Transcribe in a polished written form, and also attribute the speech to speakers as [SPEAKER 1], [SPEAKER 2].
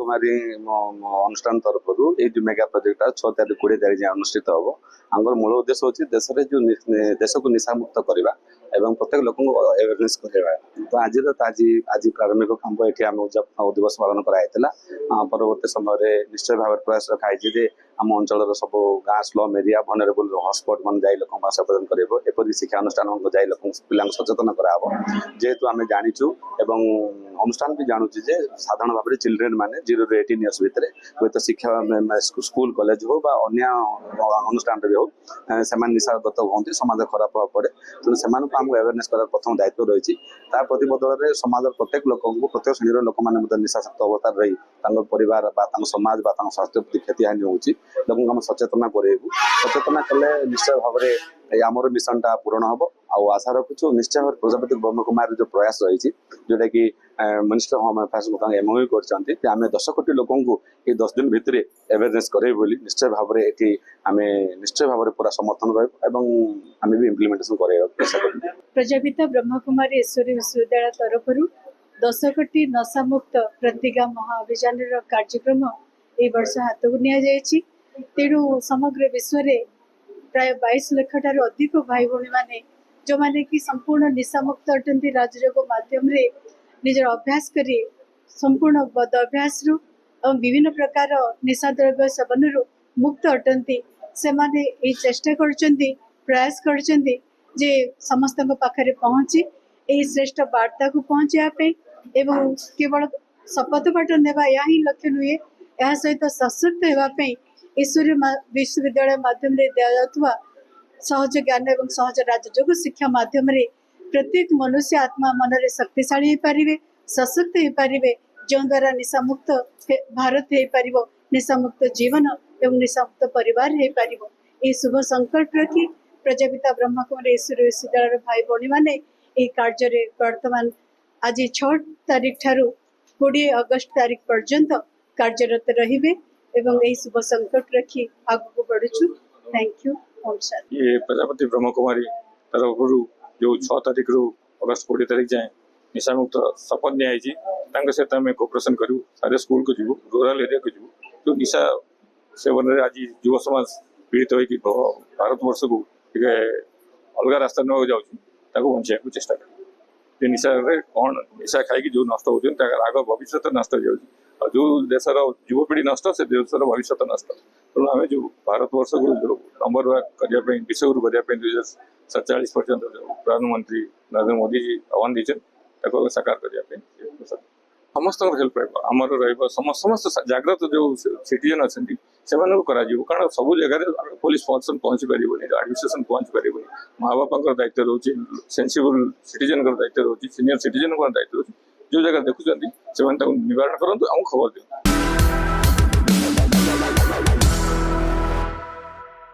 [SPEAKER 1] ब्रह्मकुमारी अनुष्ठान तरफ ये मेगा प्रोजेक्ट 6 तारीख 20 तारीख जाए अनुष्ठित हम आम मूल उद्देश्य हूँ देश में जो देश को निशा मुक्त करवा एवं प्रत्येक लोक अवेयरनेस करवा। तो आज आज प्रारंभिक काम ये आम दिवस पालन कराइला। परवर्ती समय निश्चय भाव प्रयास रखाई आम अंचल सब गाँ स्लम एरिया वनरेबल हॉटस्पॉट मन जाए लोक प्रदान कर शिक्षा अनुष्ठान जाए लोक पिला सचेतन कराव। जेहेतु आम जाचु एवं अनुष्ठान भी जानूँ जे साधारण भाव में चिल्ड्रेन मैंने 0 ରୁ 18 इयर्स भितर हूँ तो शिक्षा स्कूल कॉलेज हो बा अन्य अनुष्ठान भी हो से निशागत होती समाज खराब प्रभाव पड़े। तेणु से आमको अवेयरनेस करार प्रथम दायित्व रही प्रतिबदल में समाज प्रत्येक लोक प्रत्येक श्रेणी लोक मैंने निशाशक्त अवस्था रही परिवार समाज स्वास्थ्य प्रति क्षति हानि होती लोक आम सचेतना करेबू। सचेतना कले निश्चय भाव में आमर मिशन टा पूरण हम आउ आशा रखुचु निश्चय भाव प्रजापति ब्रह्मकुमार जो प्रयास रही जोटा कि मिनिस्टर होम अफेयर्स एमओयू कर आम 10 कोटी लोक ये 10 दिन भितर अवेयरनेस करे बोली निश्चय भाव में ये आम निश्चय भाव में पूरा समर्थन रही भी इम्प्लीमेंटेशन कर।
[SPEAKER 2] प्रजापिता ब्रह्मकुमारी ईश्वरी विश्वविद्यालय तरफ 10 कोटी नशा मुक्त प्रतिज्ञा महाअभियान कार्यक्रम ए वर्ष हाथ को नि तेणु समग्र विश्व में प्राय 22 लाख ठार अधिक भाई भौणी मैंने जो मैंने कि संपूर्ण निशा मुक्त अटंती राजयोग माध्यम रे निजर अभ्यास करी संपूर्ण बद अभ्यास रु विभिन्न प्रकार निशा द्रव्य सेवन रु मुक्त अटंती से माने ये चेष्टा करचंती प्रयास करचंती जे समस्त पाखरे पहुँची ए श्रेष्ठ वार्ता को पहुँचापे एवं केवल शपथ पाठ नेबा या ही लक्ष्य नुहे या सहित सशक्त होगापी ईश्वरी विश्वविद्यालय माध्यम रे दिया जातुवा सहज ज्ञान एवं सहज राजयोग शिक्षा माध्यम रे प्रत्येक मनुष्य आत्मा मन रे शक्तिशाली हो पारिबे सशक्त हो पारिबे जो द्वारा निशा मुक्त भारत हो पारिबो निशा मुक्त जीवन एवं निशा मुक्त परिवार हो पारिबो। ए शुभ संकल्प रखी प्रजापिता ब्रह्मकुमारी ईश्वरी विश्वविद्यालय भाई भौणी माने ए कार्य रे वर्तमान आज 6 तारीख ठारू 20 अगस्त तारीख पर्यंत कार्यरत रहिबे एवं ए शुभ संकल्प रखी आगु बढ़ुछु। Thank you.
[SPEAKER 3] ये प्रजापति ब्रह्मकुमारी तरफ जो 6 तारीख रू अगस्त 20 तारीख जाए निशा मुक्त शपथ नियाई सहित आम कोपरेसन करूँ सारे स्कूल को जीवु रूराल एरिया को जीवु जो निशा सेवन में आज युव समाज पीड़ित हो भारत वर्ष को अलग रास्ता ना जाऊँ बचा चेष्टा कर निशा कौन निशा खाई जो नष्ट होती आग भविष्य नष्ट हो जो देशर युवपीढ़ी नष्ट से देशर भविष्य नष्ट तेणु आम जो भारत वर्ष को जो नंबर करने विश्वगुरु करने 2047 पर्यंत प्रधानमंत्री नरेंद्र मोदी जी आह्वान दीजिए साकार करने समस्त हेल्प रमर समस्त जागृत जो सिटीजन अच्छा से कारण सब जगह पुलिस पर्सन पहुँची पारे एडमिनिस्ट्रेशन पहुँची पारे माँ बापा दायित्व रोचे सेंसिबल सिटीजन दायित्व रोचे सीनियर सिटीजन दायित्व रोचे जो जगह देखुं से निवारण करूँ आम खबर दिखाँ।